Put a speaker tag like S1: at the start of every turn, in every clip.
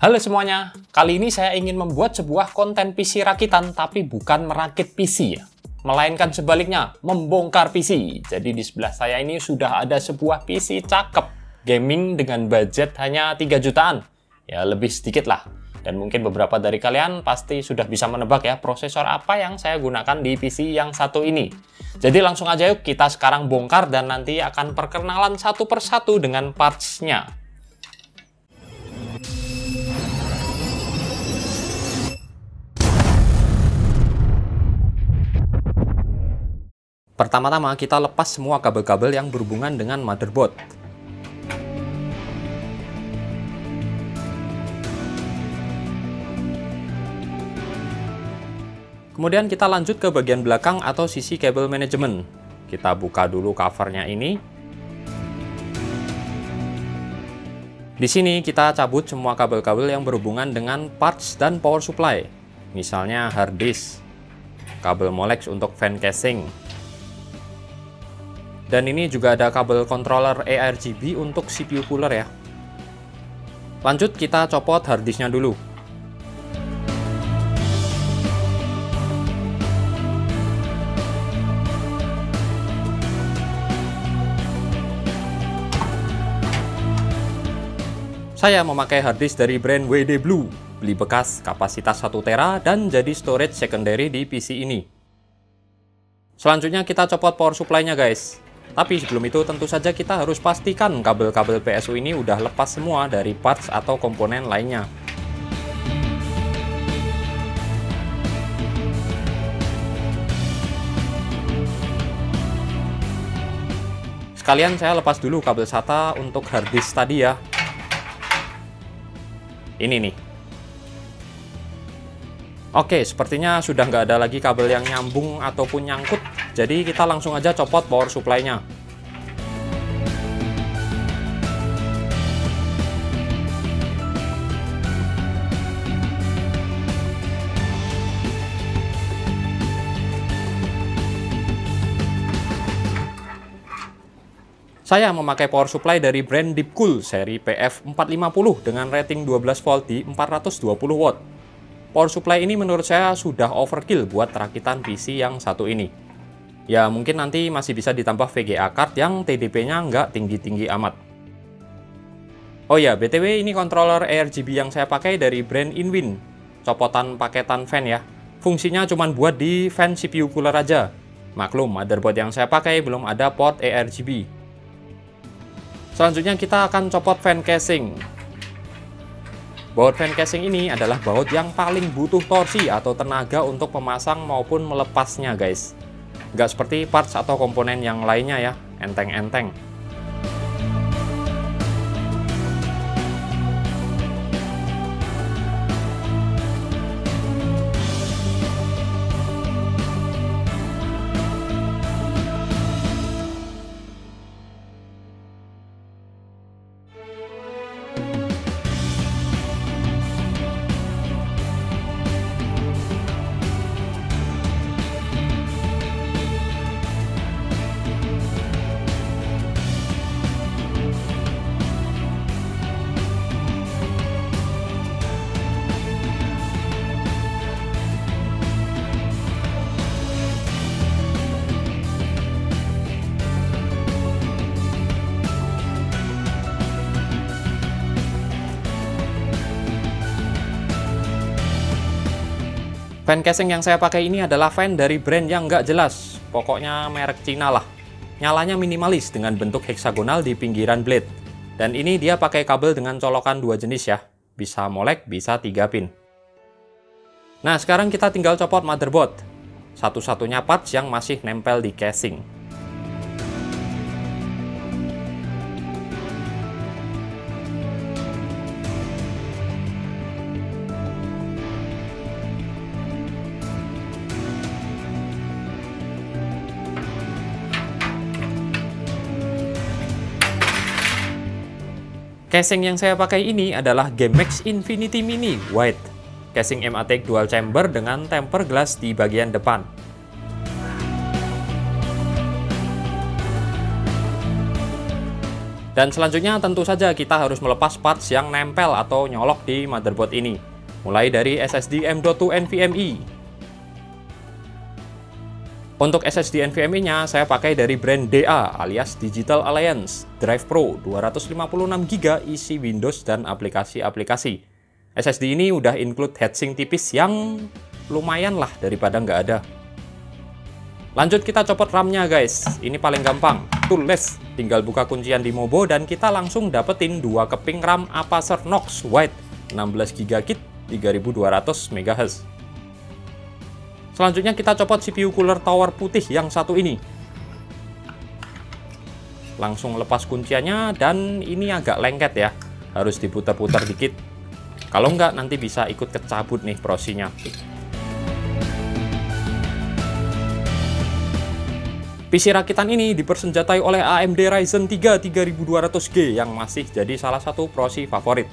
S1: Halo semuanya, kali ini saya ingin membuat sebuah konten PC rakitan, tapi bukan merakit PC ya, melainkan sebaliknya, membongkar PC. Jadi di sebelah saya ini sudah ada sebuah PC cakep, gaming dengan budget hanya 3 jutaan, ya lebih sedikit lah. Dan mungkin beberapa dari kalian pasti sudah bisa menebak ya, prosesor apa yang saya gunakan di PC yang satu ini. Jadi langsung aja yuk kita sekarang bongkar dan nanti akan perkenalan satu persatu dengan parts-nya. Pertama-tama kita lepas semua kabel-kabel yang berhubungan dengan motherboard. Kemudian kita lanjut ke bagian belakang atau sisi kabel manajemen. Kita buka dulu covernya ini. Di sini kita cabut semua kabel-kabel yang berhubungan dengan parts dan power supply. Misalnya hard disk, kabel Molex untuk fan casing. Dan ini juga ada kabel controller ARGB untuk CPU cooler ya. Lanjut kita copot harddisknya dulu. Saya memakai harddisk dari brand WD Blue, beli bekas kapasitas 1 tera dan jadi storage secondary di PC ini. Selanjutnya kita copot power supply-nya guys. Tapi sebelum itu tentu saja kita harus pastikan kabel-kabel PSU ini udah lepas semua dari parts atau komponen lainnya. Sekalian saya lepas dulu kabel SATA untuk harddisk tadi ya. Ini nih. Oke, sepertinya sudah nggak ada lagi kabel yang nyambung ataupun nyangkut, jadi kita langsung aja copot power supply-nya. Saya memakai power supply dari brand Deepcool seri PF450 dengan rating 12 volt di 420 watt. Power supply ini menurut saya sudah overkill buat rakitan PC yang satu ini. Ya mungkin nanti masih bisa ditambah VGA card yang TDP-nya nggak tinggi-tinggi amat. Oh ya, BTW ini controller ARGB yang saya pakai dari brand Inwin. Copotan paketan fan ya. Fungsinya cuma buat di fan CPU cooler aja. Maklum, motherboard yang saya pakai belum ada port ARGB. Selanjutnya kita akan copot fan casing. Baut fan casing ini adalah baut yang paling butuh torsi atau tenaga untuk memasang maupun melepasnya guys. Nggak seperti parts atau komponen yang lainnya ya, enteng-enteng. Fan casing yang saya pakai ini adalah fan dari brand yang nggak jelas, pokoknya merek Cina lah. Nyalanya minimalis dengan bentuk heksagonal di pinggiran blade. Dan ini dia pakai kabel dengan colokan 2 jenis ya, bisa Molex, bisa 3 pin. Nah sekarang kita tinggal copot motherboard, satu-satunya parts yang masih nempel di casing. Casing yang saya pakai ini adalah GameMax Infinity Mini White. Casing MATX dual chamber dengan temper glass di bagian depan. Dan selanjutnya tentu saja kita harus melepas parts yang nempel atau nyolok di motherboard ini. Mulai dari SSD M.2 NVMe. Untuk SSD NVMe-nya saya pakai dari brand DA alias Digital Alliance Drive Pro 256GB isi Windows dan aplikasi-aplikasi. SSD ini udah include heatsink tipis yang lumayan lah daripada nggak ada. Lanjut kita copot RAM-nya guys. Ini paling gampang, toolless. Tinggal buka kuncian di Mobo dan kita langsung dapetin 2 keping RAM Apacer Knox White 16GB kit 3200 MHz. Selanjutnya kita copot CPU cooler tower putih yang satu ini. Langsung lepas kunciannya dan ini agak lengket ya. Harus diputar-putar dikit. Kalau nggak nanti bisa ikut kecabut nih prosinya. PC rakitan ini dipersenjatai oleh AMD Ryzen 3 3200G yang masih jadi salah satu prosi favorit.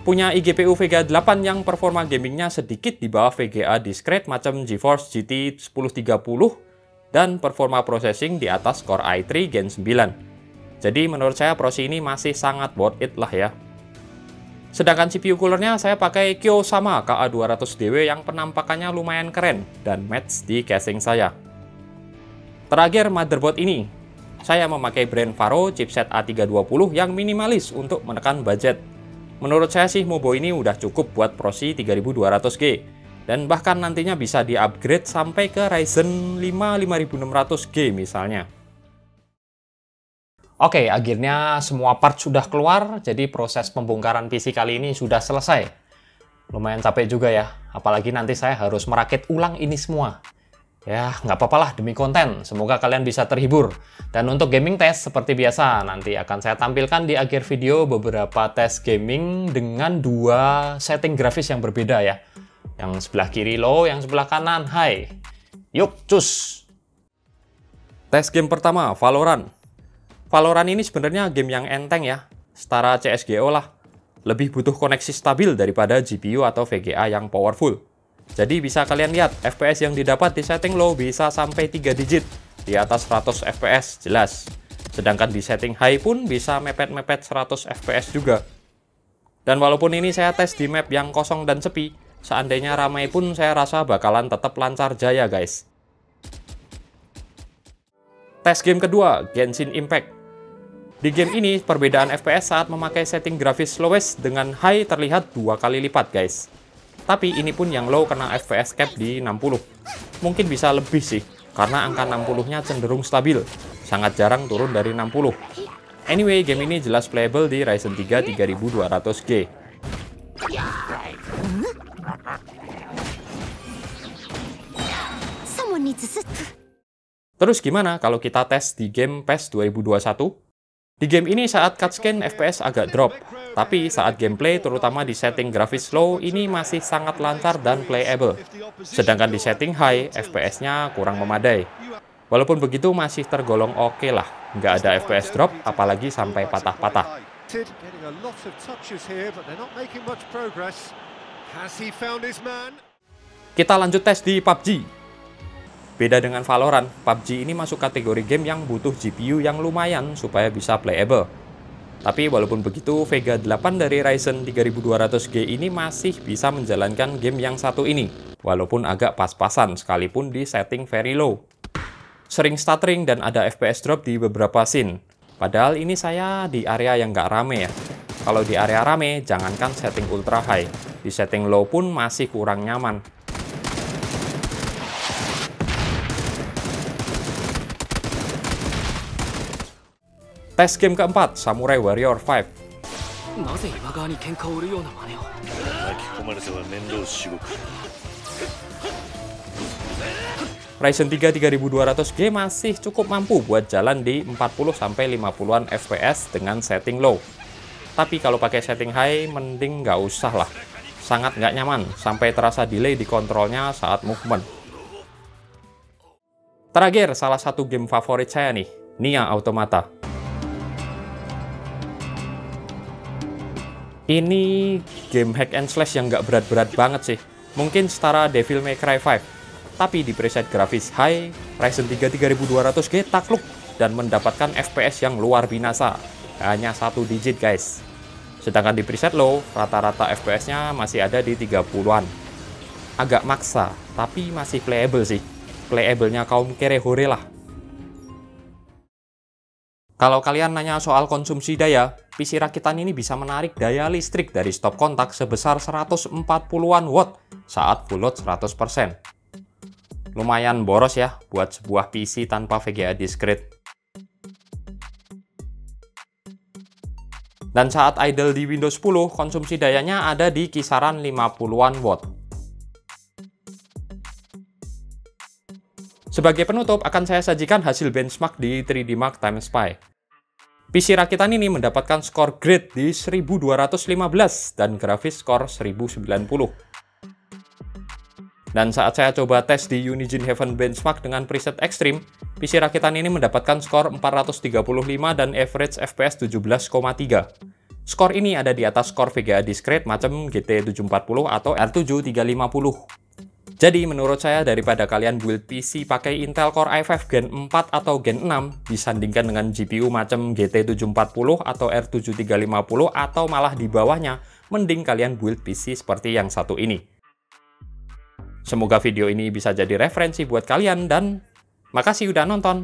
S1: Punya iGPU Vega 8 yang performa gamingnya sedikit di bawah VGA discrete macam GeForce GT 1030 dan performa processing di atas Core i3 Gen 9. Jadi menurut saya prosi ini masih sangat worth it lah ya. Sedangkan CPU coolernya saya pakai Kyosama KA200DW yang penampakannya lumayan keren dan match di casing saya. Terakhir motherboard ini, saya memakai brand Faro chipset A320 yang minimalis untuk menekan budget. Menurut saya sih Mobo ini udah cukup buat prosi 3200G dan bahkan nantinya bisa di-upgrade sampai ke Ryzen 5 5600G misalnya. Oke, akhirnya semua part sudah keluar, jadi proses pembongkaran PC kali ini sudah selesai. Lumayan capek juga ya, apalagi nanti saya harus merakit ulang ini semua. Ya, nggak apa-apa lah demi konten. Semoga kalian bisa terhibur. Dan untuk gaming test, seperti biasa, nanti akan saya tampilkan di akhir video beberapa tes gaming dengan 2 setting grafis yang berbeda ya. Yang sebelah kiri low, yang sebelah kanan high. Yuk, cus! Tes game pertama, Valorant. Valorant ini sebenarnya game yang enteng ya. Setara CSGO lah. Lebih butuh koneksi stabil daripada GPU atau VGA yang powerful. Jadi bisa kalian lihat, FPS yang didapat di setting low bisa sampai 3 digit, di atas 100 FPS, jelas. Sedangkan di setting high pun bisa mepet-mepet 100 FPS juga. Dan walaupun ini saya tes di map yang kosong dan sepi, seandainya ramai pun saya rasa bakalan tetap lancar jaya guys. Tes game kedua, Genshin Impact. Di game ini, perbedaan FPS saat memakai setting grafis lowest dengan high terlihat 2 kali lipat guys. Tapi ini pun yang low kena FPS cap di 60. Mungkin bisa lebih sih, karena angka 60-nya cenderung stabil. Sangat jarang turun dari 60. Anyway, game ini jelas playable di Ryzen 3 3200G. Terus gimana kalau kita tes di game PES 2021? Di game ini saat cutscene FPS agak drop, tapi saat gameplay terutama di setting grafis low ini masih sangat lancar dan playable. Sedangkan di setting high, FPS-nya kurang memadai. Walaupun begitu masih tergolong oke lah, nggak ada FPS drop apalagi sampai patah-patah. Kita lanjut tes di PUBG. Beda dengan Valorant, PUBG ini masuk kategori game yang butuh GPU yang lumayan supaya bisa playable. Tapi walaupun begitu, Vega 8 dari Ryzen 3200G ini masih bisa menjalankan game yang satu ini, walaupun agak pas-pasan sekalipun di setting very low. Sering stuttering dan ada FPS drop di beberapa scene. Padahal ini saya di area yang nggak rame ya. Kalau di area rame, jangankan setting ultra high, di setting low pun masih kurang nyaman. Tes game keempat, Samurai Warrior 5. Ryzen 3 3200G masih cukup mampu buat jalan di 40-50an FPS dengan setting low. Tapi kalau pakai setting high, mending nggak usah lah. Sangat nggak nyaman, sampai terasa delay di kontrolnya saat movement. Terakhir, salah satu game favorit saya nih, Nier Automata. Ini game hack and slash yang nggak berat-berat banget sih. Mungkin setara Devil May Cry 5. Tapi di preset grafis high, Ryzen 3 3200G takluk dan mendapatkan FPS yang luar binasa. hanya 1 digit guys. Sedangkan di preset low, rata-rata FPS-nya masih ada di 30-an. Agak maksa, tapi masih playable sih. Playable-nya kaum kere hore lah. Kalau kalian nanya soal konsumsi daya, PC rakitan ini bisa menarik daya listrik dari stop kontak sebesar 140-an watt saat full load 100%. Lumayan boros ya buat sebuah PC tanpa VGA discrete. Dan saat idle di Windows 10, konsumsi dayanya ada di kisaran 50-an watt. Sebagai penutup, akan saya sajikan hasil benchmark di 3D Mark Time Spy. PC rakitan ini mendapatkan skor grade di 1215 dan grafis skor 1090. Dan saat saya coba tes di Unigine Heaven benchmark dengan preset ekstrim, PC rakitan ini mendapatkan skor 435 dan average FPS 17,3. Skor ini ada di atas skor VGA discrete macam GT 740 atau R7 350. Jadi menurut saya daripada kalian build PC pakai Intel Core i5 Gen 4 atau Gen 6 disandingkan dengan GPU macam GT 740 atau R7 350 atau malah di bawahnya, mending kalian build PC seperti yang satu ini. Semoga video ini bisa jadi referensi buat kalian dan makasih udah nonton.